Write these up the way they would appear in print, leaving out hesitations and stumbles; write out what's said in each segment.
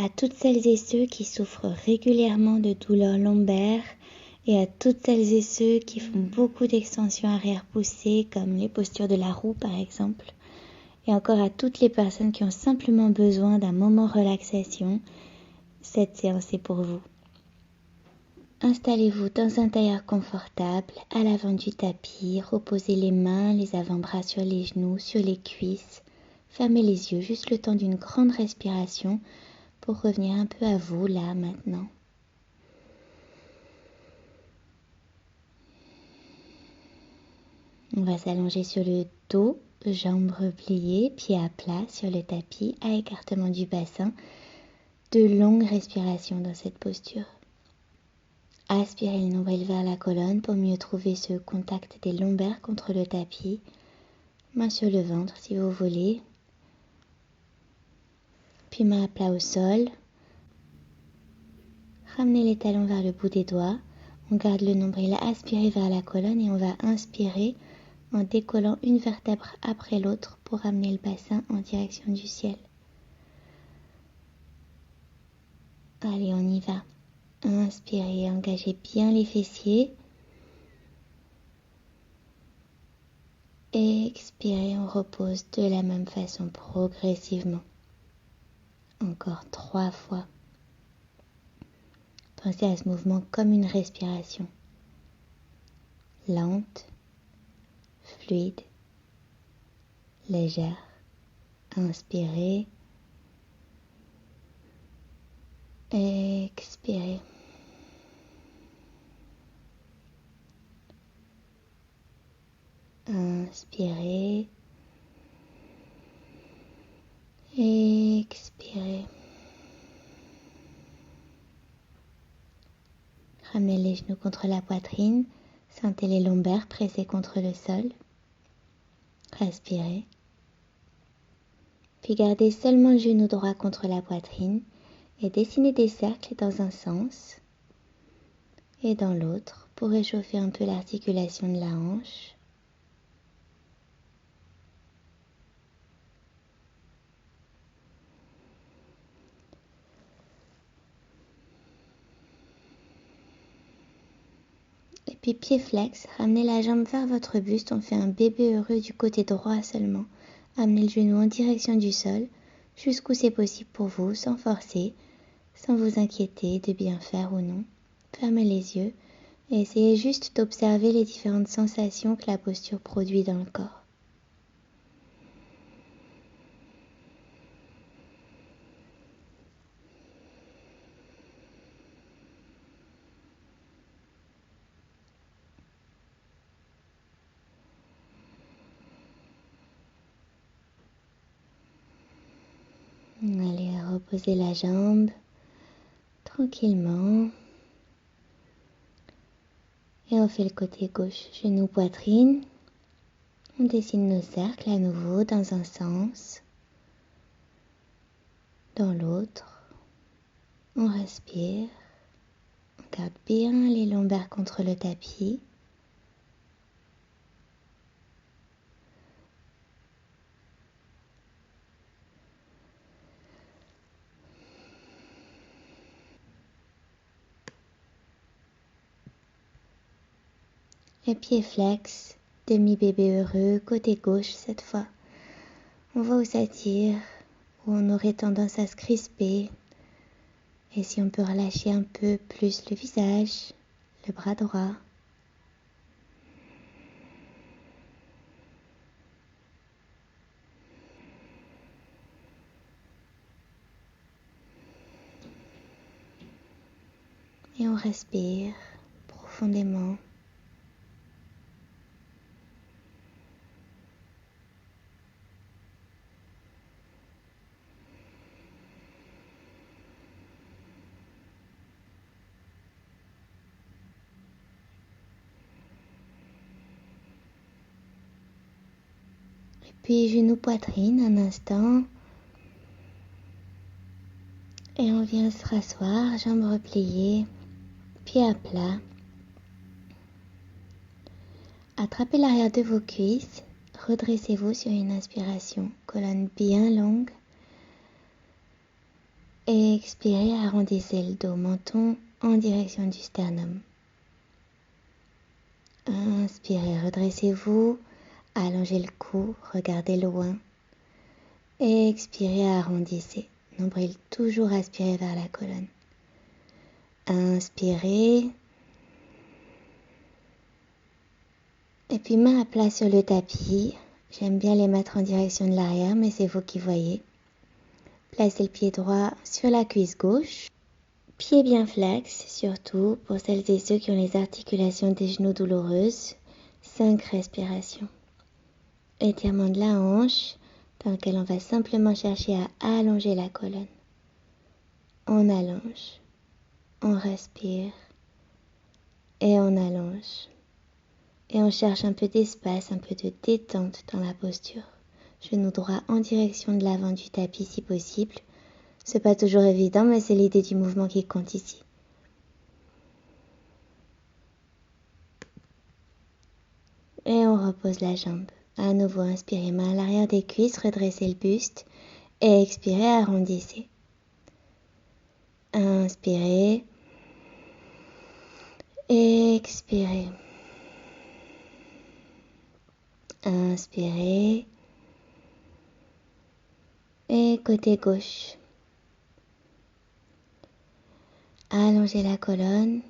à toutes celles et ceux qui souffrent régulièrement de douleurs lombaires et à toutes celles et ceux qui font beaucoup d'extensions arrière poussées comme les postures de la roue par exemple. Et encore à toutes les personnes qui ont simplement besoin d'un moment relaxation, cette séance est pour vous. Installez-vous dans un tailleur confortable, à l'avant du tapis, reposez les mains, les avant-bras sur les genoux, sur les cuisses. Fermez les yeux juste le temps d'une grande respiration pour revenir un peu à vous là maintenant. On va s'allonger sur le dos, jambes repliées, pieds à plat sur le tapis, à écartement du bassin. De longues respirations dans cette posture. Aspirez le nombril vers la colonne pour mieux trouver ce contact des lombaires contre le tapis. Main sur le ventre si vous voulez. Puis main à plat au sol. Ramenez les talons vers le bout des doigts. On garde le nombril aspiré vers la colonne et on va inspirer en décollant une vertèbre après l'autre pour ramener le bassin en direction du ciel. Allez, on y va. Inspirez, engagez bien les fessiers. Expirez, on repose de la même façon progressivement. Encore 3 fois. Pensez à ce mouvement comme une respiration. Lente, fluide, légère. Inspirez. Expirez. Inspirez. Expirez. Ramenez les genoux contre la poitrine. Sentez les lombaires pressés contre le sol. Respirez. Puis gardez seulement le genou droit contre la poitrine et dessinez des cercles dans un sens et dans l'autre pour réchauffer un peu l'articulation de la hanche. Et puis pied flex, ramenez la jambe vers votre buste, on fait un bébé heureux du côté droit seulement. Amenez le genou en direction du sol, jusqu'où c'est possible pour vous, sans forcer, sans vous inquiéter de bien faire ou non. Fermez les yeux et essayez juste d'observer les différentes sensations que la posture produit dans le corps. Allez, reposez la jambe tranquillement. Et on fait le côté gauche, genou, poitrine. On dessine nos cercles à nouveau dans un sens, dans l'autre. On respire. On garde bien les lombaires contre le tapis. Et pied flex, demi-bébé heureux, côté gauche cette fois. On va où ça tire, où on aurait tendance à se crisper. Et si on peut relâcher un peu plus le visage, le bras droit. Et on respire profondément. Puis genou poitrine un instant. Et on vient se rasseoir, jambes repliées, pieds à plat. Attrapez l'arrière de vos cuisses, redressez-vous sur une inspiration, colonne bien longue. Et expirez, arrondissez le dos, menton en direction du sternum. Inspirez, redressez-vous, allongez le cou, regardez loin. Et expirez, arrondissez, nombril toujours aspiré vers la colonne. Inspirez. Et puis main à plat sur le tapis. J'aime bien les mettre en direction de l'arrière, mais c'est vous qui voyez. Placez le pied droit sur la cuisse gauche. Pied bien flex, surtout pour celles et ceux qui ont les articulations des genoux douloureuses. 5 respirations. Étirement de la hanche, dans lequel on va simplement chercher à allonger la colonne. On allonge, on respire et on allonge. Et on cherche un peu d'espace, un peu de détente dans la posture. Genou droit en direction de l'avant du tapis si possible. C'est pas toujours évident, mais c'est l'idée du mouvement qui compte ici. Et on repose la jambe. À nouveau, inspirez, main à l'arrière des cuisses, redressez le buste. Et expirez, arrondissez. Inspirez. Expirez. Inspirez. Et côté gauche. Allongez la colonne.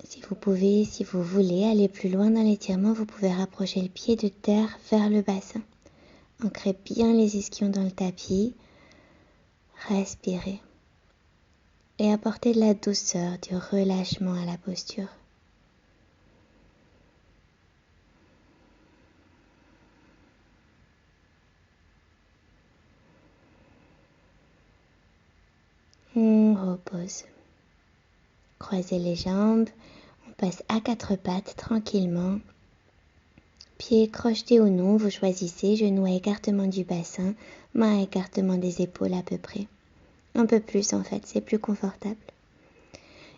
Si vous pouvez, si vous voulez aller plus loin dans l'étirement, vous pouvez rapprocher le pied de terre vers le bassin. Ancrez bien les ischions dans le tapis. Respirez. Et apportez de la douceur, du relâchement à la posture. On repose. Croisez les jambes. On passe à 4 pattes tranquillement. Pieds crochetés ou non, vous choisissez. Genoux à écartement du bassin. Mains à écartement des épaules à peu près. Un peu plus en fait, c'est plus confortable.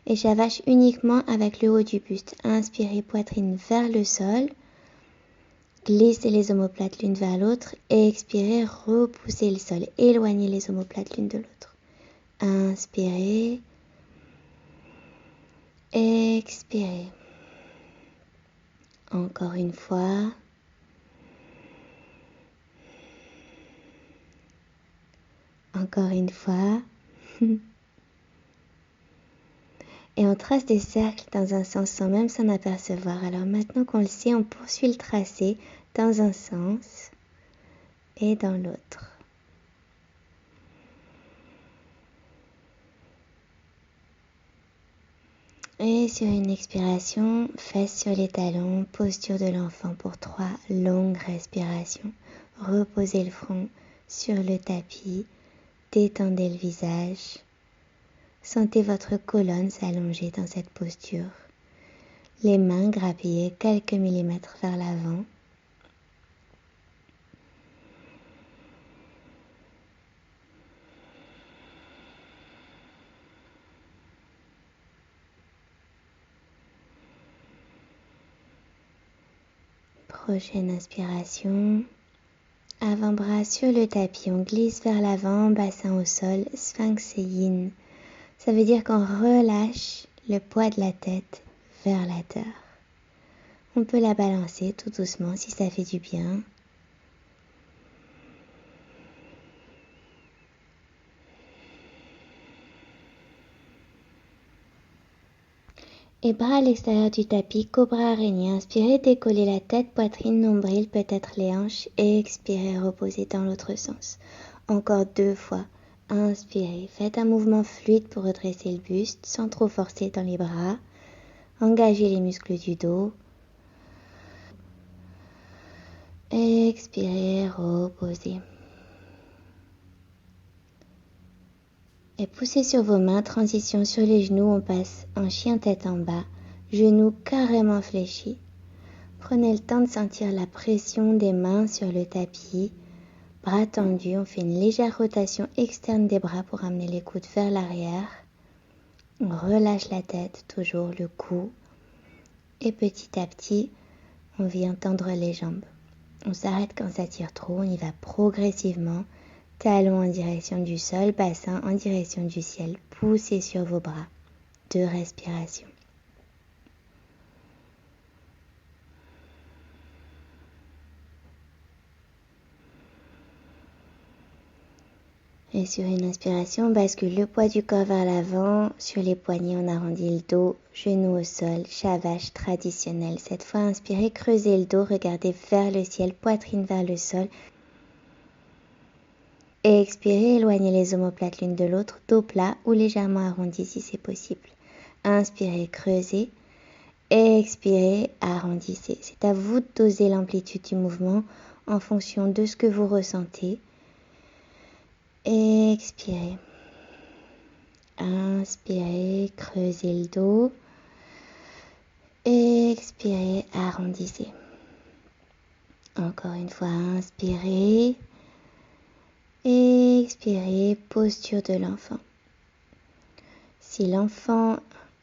Et j'avache uniquement avec le haut du buste. Inspirez, poitrine vers le sol. Glissez les omoplates l'une vers l'autre. Et expirez, repoussez le sol. Éloignez les omoplates l'une de l'autre. Inspirez. Expirez. Encore une fois. Encore une fois. Et on trace des cercles dans un sens sans même s'en apercevoir. Alors maintenant qu'on le sait, on poursuit le tracé dans un sens et dans l'autre. Et sur une expiration, fesses sur les talons, posture de l'enfant pour 3 longues respirations. Reposez le front sur le tapis, détendez le visage. Sentez votre colonne s'allonger dans cette posture. Les mains grappillées quelques millimètres vers l'avant. Prochaine inspiration. Avant-bras sur le tapis, on glisse vers l'avant, bassin au sol, sphinx et yin. Ça veut dire qu'on relâche le poids de la tête vers la terre. On peut la balancer tout doucement si ça fait du bien. Et bras à l'extérieur du tapis, cobra araignée. Inspirez, décollez la tête, poitrine, nombril, peut-être les hanches. Et expirez, reposez dans l'autre sens. Encore 2 fois. Inspirez, faites un mouvement fluide pour redresser le buste sans trop forcer dans les bras. Engagez les muscles du dos. Expirez, reposez. Et poussez sur vos mains, transition sur les genoux, on passe en chien tête en bas, genoux carrément fléchis. Prenez le temps de sentir la pression des mains sur le tapis, bras tendus, on fait une légère rotation externe des bras pour amener les coudes vers l'arrière. On relâche la tête, toujours le cou. Et petit à petit, on vient tendre les jambes. On s'arrête quand ça tire trop, on y va progressivement, Talons en direction du sol, bassin en direction du ciel. Poussez sur vos bras. 2 respirations. Et sur une inspiration, bascule le poids du corps vers l'avant. Sur les poignets, on arrondit le dos, genoux au sol, Shavash traditionnel. Cette fois, inspirez, creusez le dos, regardez vers le ciel, poitrine vers le sol. Et expirez, éloignez les omoplates l'une de l'autre, dos plat ou légèrement arrondi si c'est possible. Inspirez, creusez. Expirez, arrondissez. C'est à vous de doser l'amplitude du mouvement en fonction de ce que vous ressentez. Expirez. Inspirez, creusez le dos. Expirez, arrondissez. Encore une fois, inspirez. Expirez, posture de l'enfant. Si l'enfant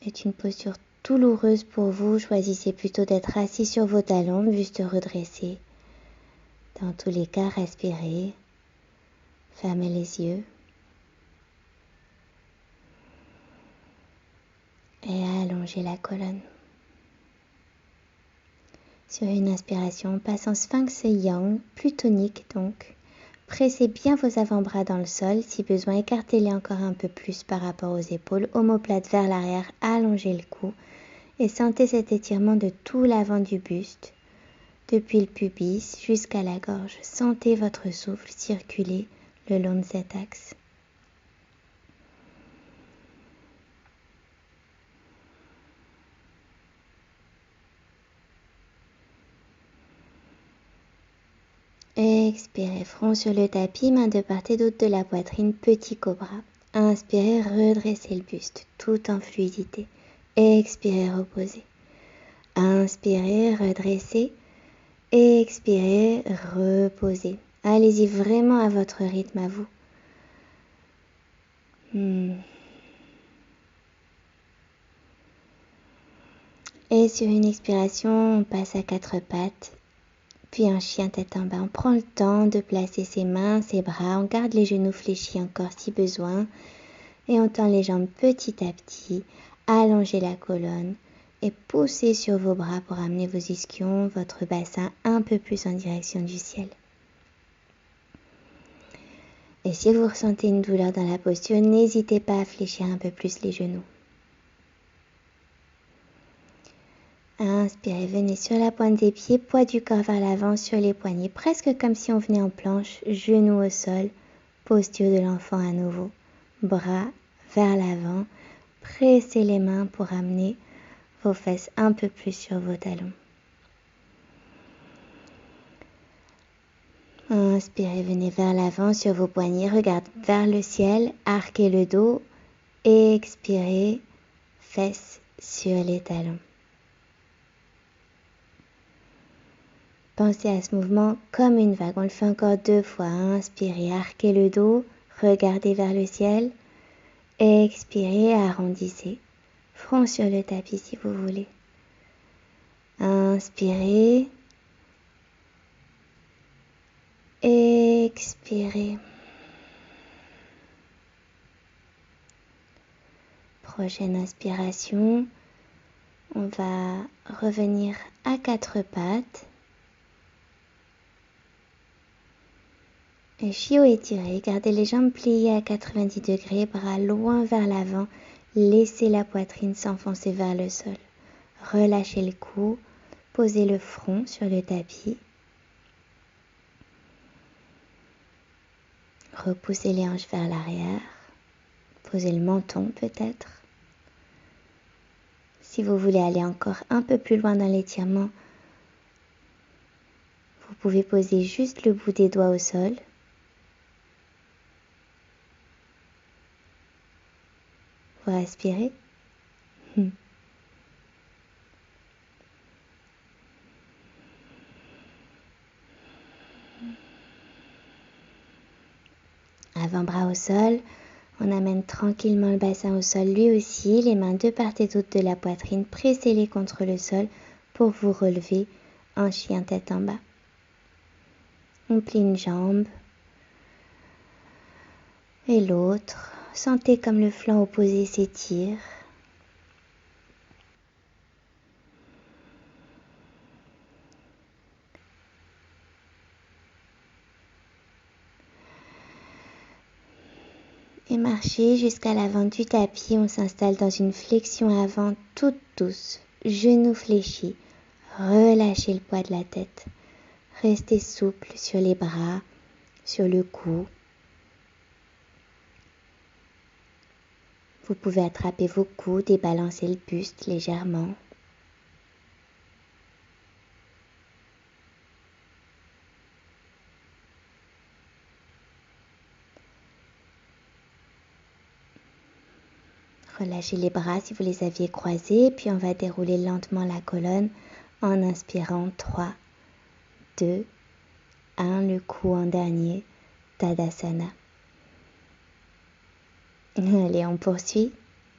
est une posture douloureuse pour vous, choisissez plutôt d'être assis sur vos talons, juste redresser. Dans tous les cas, respirez. Fermez les yeux. Et allongez la colonne. Sur une inspiration, passe en sphinx yang, plus tonique donc. Pressez bien vos avant-bras dans le sol, si besoin écartez-les encore un peu plus par rapport aux épaules, omoplate vers l'arrière, allongez le cou et sentez cet étirement de tout l'avant du buste, depuis le pubis jusqu'à la gorge. Sentez votre souffle circuler le long de cet axe. Expirez, front sur le tapis, main de part et d'autre de la poitrine, petit cobra. Inspirez, redressez le buste, tout en fluidité. Expirez, reposez. Inspirez, redressez. Expirez, reposez. Allez-y vraiment à votre rythme, à vous. Et sur une expiration, on passe à 4 pattes. Puis un chien tête en bas. On prend le temps de placer ses mains, ses bras. On garde les genoux fléchis encore si besoin. Et on tend les jambes petit à petit. Allongez la colonne. Et poussez sur vos bras pour amener vos ischions, votre bassin un peu plus en direction du ciel. Et si vous ressentez une douleur dans la posture, n'hésitez pas à fléchir un peu plus les genoux. Inspirez, venez sur la pointe des pieds, poids du corps vers l'avant sur les poignets, presque comme si on venait en planche, genoux au sol, posture de l'enfant à nouveau. Bras vers l'avant, pressez les mains pour amener vos fesses un peu plus sur vos talons. Inspirez, venez vers l'avant sur vos poignets, regardez vers le ciel, arquez le dos, expirez, fesses sur les talons. Pensez à ce mouvement comme une vague. On le fait encore 2 fois. Inspirez, arquez le dos, regardez vers le ciel. Expirez, arrondissez. Front sur le tapis si vous voulez. Inspirez. Expirez. Prochaine inspiration. On va revenir à 4 pattes. Et chiot étiré, gardez les jambes pliées à 90 degrés, bras loin vers l'avant, laissez la poitrine s'enfoncer vers le sol. Relâchez le cou, posez le front sur le tapis. Repoussez les hanches vers l'arrière, posez le menton peut-être. Si vous voulez aller encore un peu plus loin dans l'étirement, vous pouvez poser juste le bout des doigts au sol. Vous respirez. Avant-bras au sol, on amène tranquillement le bassin au sol lui aussi, les mains de part et d'autre de la poitrine, pressez-les contre le sol pour vous relever en chien tête en bas. On plie une jambe, Et l'autre. Sentez comme le flanc opposé s'étire. Et marchez jusqu'à l'avant du tapis. On s'installe dans une flexion avant toute douce. Genoux fléchis. Relâchez le poids de la tête. Restez souple sur les bras, sur le cou. Vous pouvez attraper vos coudes et balancer le buste légèrement. Relâchez les bras si vous les aviez croisés, puis on va dérouler lentement la colonne en inspirant 3, 2, 1, le cou en dernier, Tadasana. Allez, on poursuit.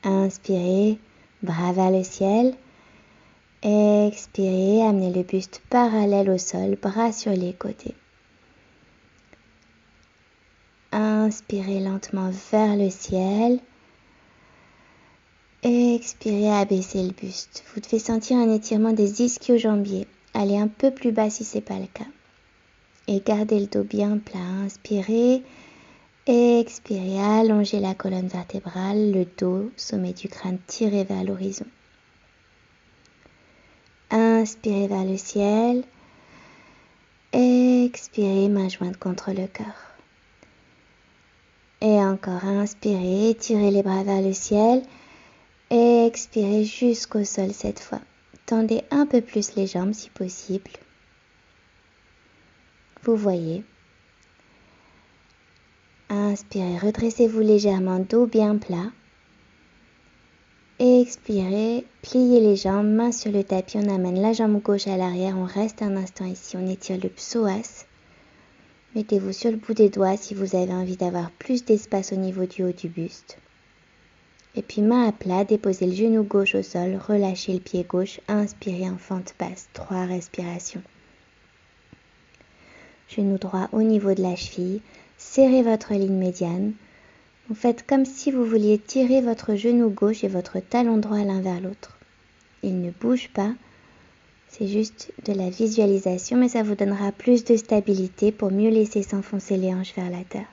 Inspirez, bras vers le ciel. Expirez, amenez le buste parallèle au sol, bras sur les côtés. Inspirez lentement vers le ciel. Expirez, abaissez le buste. Vous devez sentir un étirement des ischio-jambiers. Allez un peu plus bas si ce n'est pas le cas. Et gardez le dos bien plat. Inspirez. Expirez, allongez la colonne vertébrale, le dos, sommet du crâne tiré vers l'horizon. Inspirez vers le ciel. Expirez, main jointe contre le cœur. Et encore, inspirez, étirez les bras vers le ciel. Expirez jusqu'au sol cette fois. Tendez un peu plus les jambes si possible. Vous voyez. Inspirez, redressez-vous légèrement, dos bien plat. Expirez, pliez les jambes, main sur le tapis, on amène la jambe gauche à l'arrière, on reste un instant ici, on étire le psoas. Mettez-vous sur le bout des doigts si vous avez envie d'avoir plus d'espace au niveau du haut du buste. Et puis main à plat, déposez le genou gauche au sol, relâchez le pied gauche, inspirez en fente basse, 3 respirations. Genou droit au niveau de la cheville, serrez votre ligne médiane. Vous faites comme si vous vouliez tirer votre genou gauche et votre talon droit l'un vers l'autre. Il ne bouge pas, c'est juste de la visualisation, mais ça vous donnera plus de stabilité pour mieux laisser s'enfoncer les hanches vers la terre.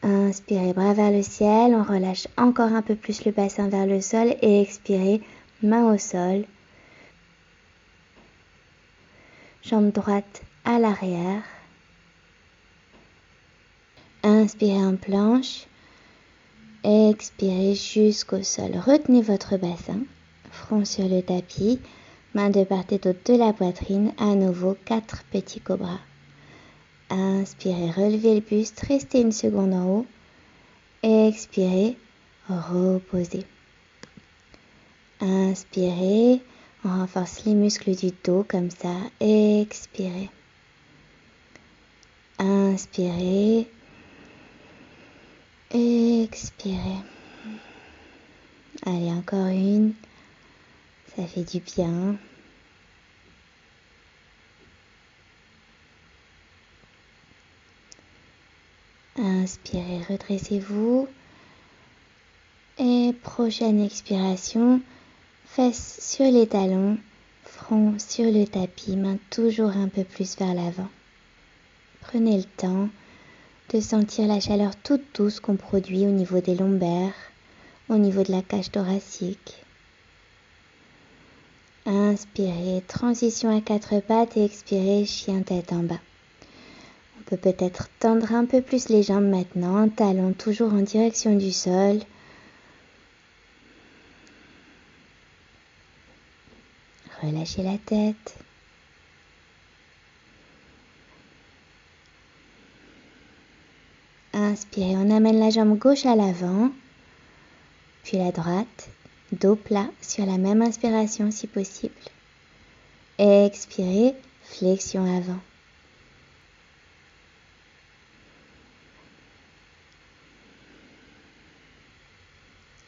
Inspirez, bras vers le ciel, on relâche encore un peu plus le bassin vers le sol et expirez, main au sol. Jambe droite à l'arrière. Inspirez en planche. Expirez jusqu'au sol. Retenez votre bassin. Front sur le tapis. Main de part et d'autre de la poitrine. À nouveau, 4 petits cobras. Inspirez, relevez le buste. Restez une seconde en haut. Expirez, reposez. Inspirez, on renforce les muscles du dos comme ça. Expirez. Inspirez. Expirez. Allez, encore une. Ça fait du bien. Inspirez, redressez-vous. Et prochaine expiration, fesses sur les talons, front sur le tapis, main toujours un peu plus vers l'avant. Prenez le temps de sentir la chaleur toute douce qu'on produit au niveau des lombaires, au niveau de la cage thoracique. Inspirez, transition à 4 pattes et expirez, chien tête en bas. On peut peut-être tendre un peu plus les jambes maintenant, talons toujours en direction du sol. Relâchez la tête. Inspirez, on amène la jambe gauche à l'avant, puis la droite, dos plat sur la même inspiration si possible. Expirez, flexion avant.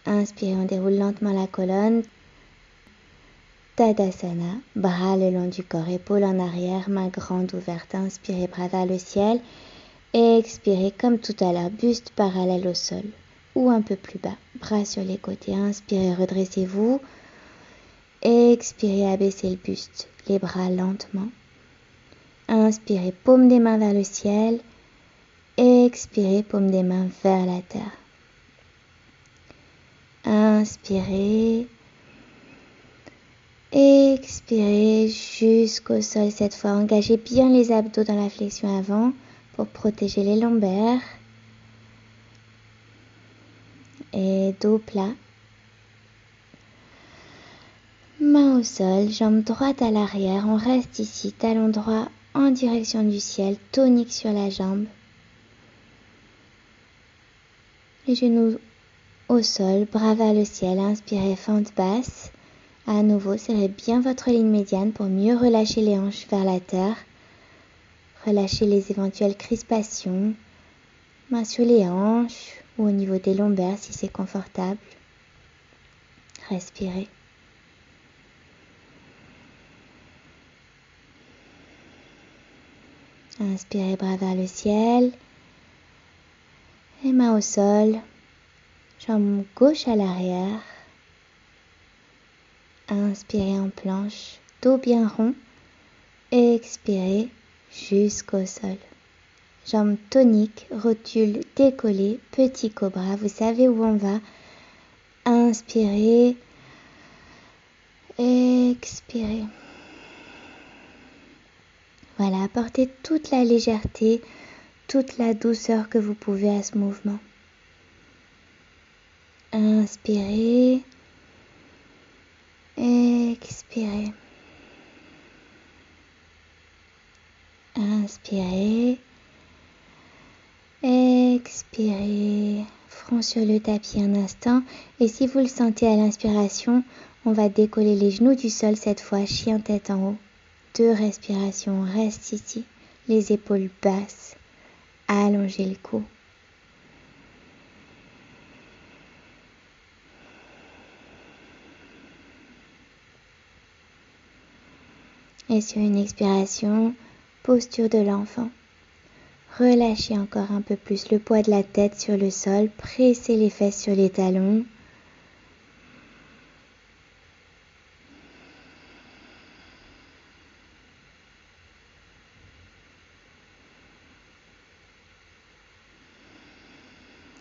Inspirez, on déroule lentement la colonne. Tadasana, bras le long du corps, épaules en arrière, main grande ouverte. Inspirez, bras vers le ciel. Expirez comme tout à l'heure, buste parallèle au sol ou un peu plus bas, bras sur les côtés. Inspirez, redressez-vous. Expirez, abaissez le buste, les bras lentement. Inspirez, paume des mains vers le ciel. Expirez, paume des mains vers la terre. Inspirez. Expirez jusqu'au sol cette fois. Engagez bien les abdos dans la flexion avant pour protéger les lombaires. Et dos plat. Main au sol, jambe droite à l'arrière. On reste ici, talon droit en direction du ciel, tonique sur la jambe. Les genoux au sol, bras vers le ciel. Inspirez, fente basse. À nouveau, serrez bien votre ligne médiane pour mieux relâcher les hanches vers la terre. Relâchez les éventuelles crispations. Mains sur les hanches ou au niveau des lombaires si c'est confortable. Respirez. Inspirez, bras vers le ciel. Et mains au sol. Jambe gauche à l'arrière. Inspirez en planche, dos bien rond. Expirez jusqu'au sol. Jambes toniques, rotule décollée, petit cobra. Vous savez où on va. Inspirez. Expirez. Voilà, apportez toute la légèreté, toute la douceur que vous pouvez à ce mouvement. Inspirez. Expirez. Inspirez. Expirez. Front sur le tapis un instant. Et si vous le sentez à l'inspiration, on va décoller les genoux du sol cette fois, chien tête en haut. 2 respirations, on reste ici. Les épaules basses. Allongez le cou. Et sur une expiration, posture de l'enfant. Relâchez encore un peu plus le poids de la tête sur le sol. Pressez les fesses sur les talons.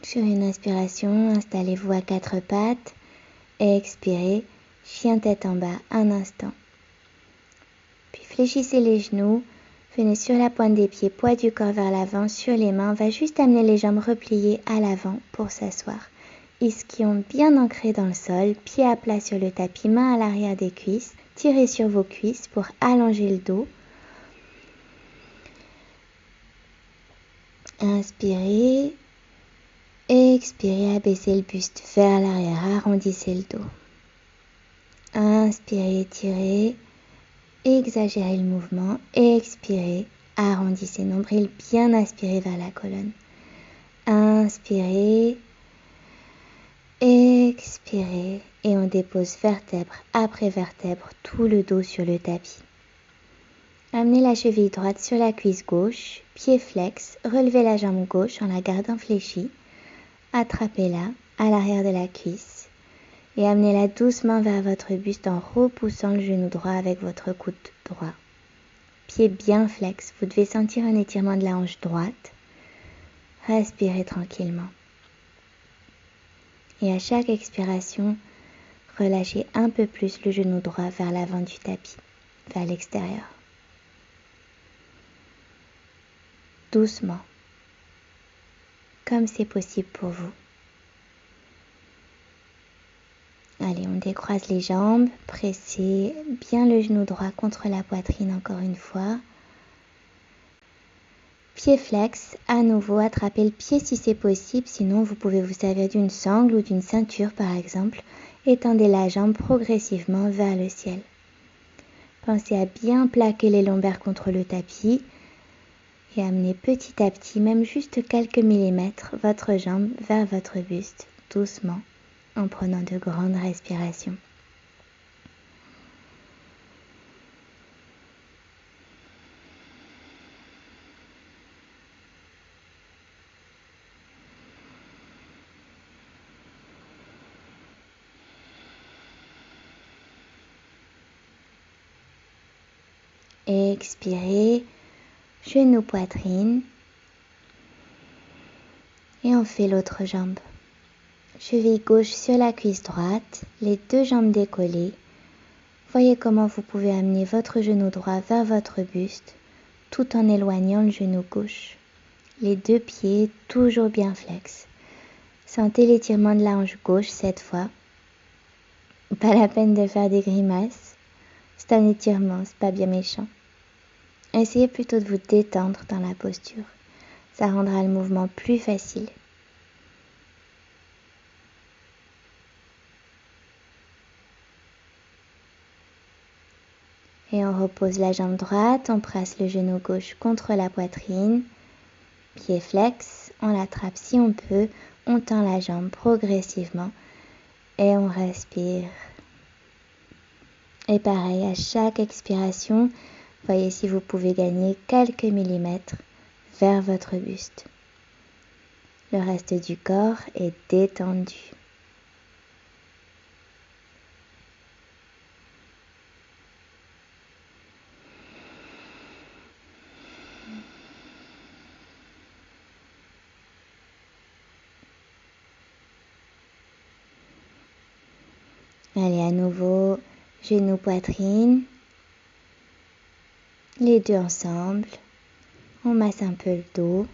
Sur une inspiration, installez-vous à 4 pattes. Expirez, chien tête en bas un instant. Puis fléchissez les genoux. Venez sur la pointe des pieds, poids du corps vers l'avant, sur les mains. On va juste amener les jambes repliées à l'avant pour s'asseoir. Ischion bien ancré dans le sol, pieds à plat sur le tapis, main à l'arrière des cuisses. Tirez sur vos cuisses pour allonger le dos. Inspirez. Expirez, abaissez le buste vers l'arrière, arrondissez le dos. Inspirez, étirez. Exagérez le mouvement. Expirez, arrondissez nombril, bien aspiré vers la colonne. Inspirez. Expirez et on dépose vertèbre après vertèbre tout le dos sur le tapis. Amenez la cheville droite sur la cuisse gauche, pied flex, relevez la jambe gauche en la gardant fléchie, attrapez-la à l'arrière de la cuisse et amenez-la doucement vers votre buste en repoussant le genou droit avec votre coude droit. Pied bien flex, vous devez sentir un étirement de la hanche droite. Respirez tranquillement. Et à chaque expiration, relâchez un peu plus le genou droit vers l'avant du tapis, vers l'extérieur. Doucement, comme c'est possible pour vous. Allez, on décroise les jambes, pressez bien le genou droit contre la poitrine encore une fois. Pied flex, à nouveau, attrapez le pied si c'est possible, sinon vous pouvez vous servir d'une sangle ou d'une ceinture par exemple. Étendez la jambe progressivement vers le ciel. Pensez à bien plaquer les lombaires contre le tapis et amenez petit à petit, même juste quelques millimètres, votre jambe vers votre buste, doucement, en prenant de grandes respirations. Expirez, genou, poitrine. Et on fait l'autre jambe. Cheville gauche sur la cuisse droite, les deux jambes décollées. Voyez comment vous pouvez amener votre genou droit vers votre buste tout en éloignant le genou gauche. Les deux pieds toujours bien flex. Sentez l'étirement de la hanche gauche cette fois. Pas la peine de faire des grimaces. C'est un étirement, c'est pas bien méchant. Essayez plutôt de vous détendre dans la posture. Ça rendra le mouvement plus facile. Et on repose la jambe droite, on presse le genou gauche contre la poitrine. Pied flex, on l'attrape si on peut, on tend la jambe progressivement et on respire. Et pareil, à chaque expiration, voyez si vous pouvez gagner quelques millimètres vers votre buste. Le reste du corps est détendu. Allez, à nouveau, genou, poitrine. Les deux ensemble. On masse un peu le dos.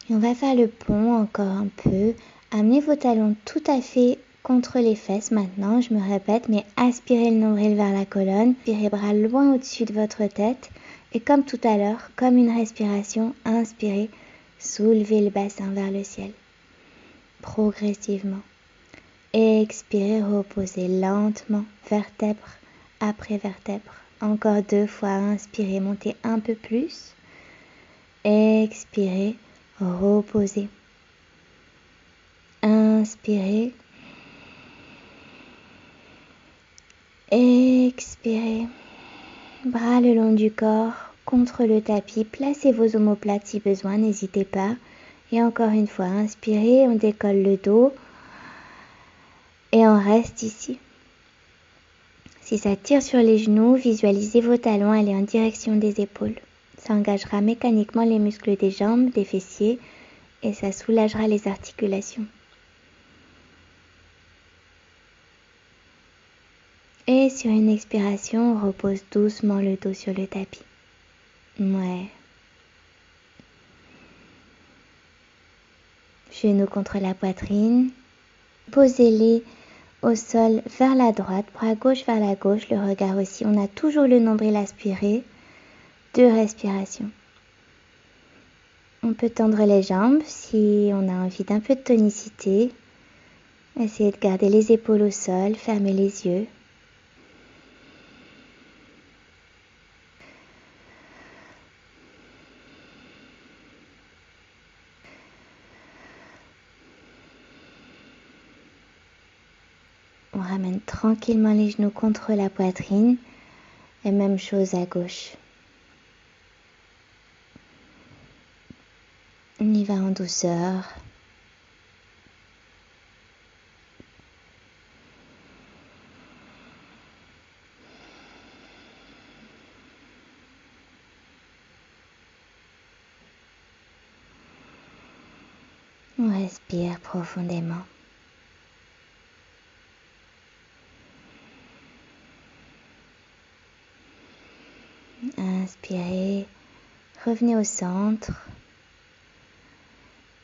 Et on va faire le pont encore un peu. Amenez vos talons tout à fait contre les fesses maintenant. Je me répète, mais aspirez le nombril vers la colonne. Aspirez bras loin au-dessus de votre tête. Et comme tout à l'heure, comme une respiration, inspirez, soulevez le bassin vers le ciel. Progressivement. Expirez, reposez lentement, vertèbre après vertèbre. Encore 2 fois, inspirez, montez un peu plus. Expirez, reposez. Inspirez. Expirez. Bras le long du corps, contre le tapis. Placez vos omoplates si besoin, n'hésitez pas. Et encore une fois, inspirez, on décolle le dos. Et on reste ici. Si ça tire sur les genoux, visualisez vos talons aller en direction des épaules. Ça engagera mécaniquement les muscles des jambes, des fessiers et ça soulagera les articulations. Et sur une expiration, on repose doucement le dos sur le tapis. Ouais. Genoux contre la poitrine. Posez-les au sol vers la droite, bras gauche vers la gauche, le regard aussi. On a toujours le nombril aspiré. 2 respirations. On peut tendre les jambes si on a envie d'un peu de tonicité. Essayez de garder les épaules au sol, fermez les yeux. On ramène tranquillement les genoux contre la poitrine et même chose à gauche. On y va en douceur. On respire profondément. Inspirez, revenez au centre.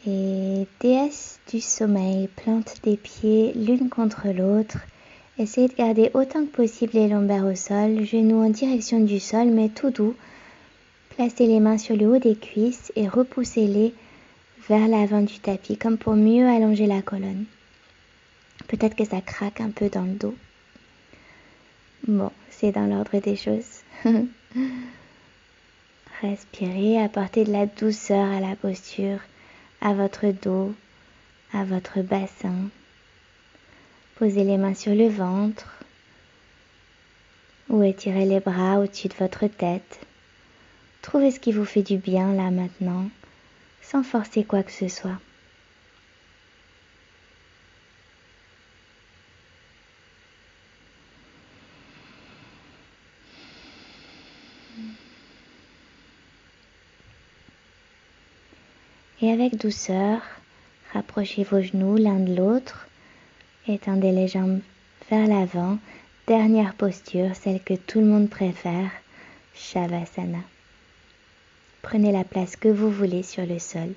Et déesse du sommeil, plante des pieds l'une contre l'autre. Essayez de garder autant que possible les lombaires au sol, genoux en direction du sol, mais tout doux. Placez les mains sur le haut des cuisses et repoussez-les vers l'avant du tapis, comme pour mieux allonger la colonne. Peut-être que ça craque un peu dans le dos. Bon, c'est dans l'ordre des choses. Respirez, apportez de la douceur à la posture, à votre dos, à votre bassin. Posez les mains sur le ventre. ou étirez les bras au-dessus de votre tête. Trouvez ce qui vous fait du bien là maintenant, sans forcer quoi que ce soit. Et avec douceur, rapprochez vos genoux l'un de l'autre, étendez les jambes vers l'avant. Dernière posture, celle que tout le monde préfère, Shavasana. Prenez la place que vous voulez sur le sol,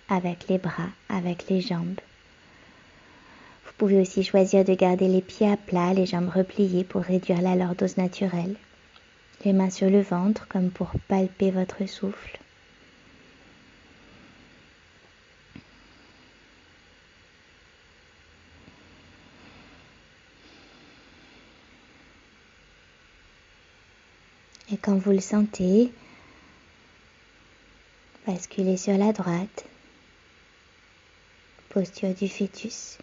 avec les bras, avec les jambes. Vous pouvez aussi choisir de garder les pieds à plat, les jambes repliées pour réduire la lordose naturelle. Les mains sur le ventre comme pour palper votre souffle. Et quand vous le sentez, basculez sur la droite, posture du fœtus.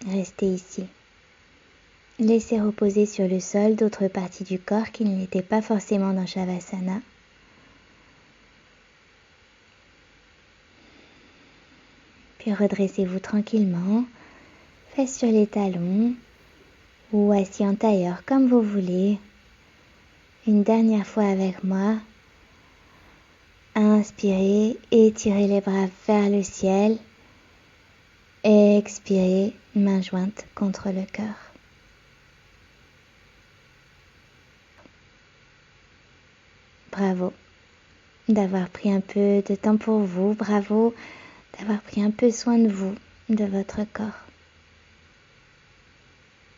Restez ici. Laissez reposer sur le sol d'autres parties du corps qui n'étaient pas forcément dans Shavasana. Puis redressez-vous tranquillement, fesses sur les talons ou assis en tailleur comme vous voulez. Une dernière fois avec moi. Inspirez, étirez les bras vers le ciel. Expirez, mains jointes contre le cœur. Bravo d'avoir pris un peu de temps pour vous. Bravo d'avoir pris un peu soin de vous, de votre corps.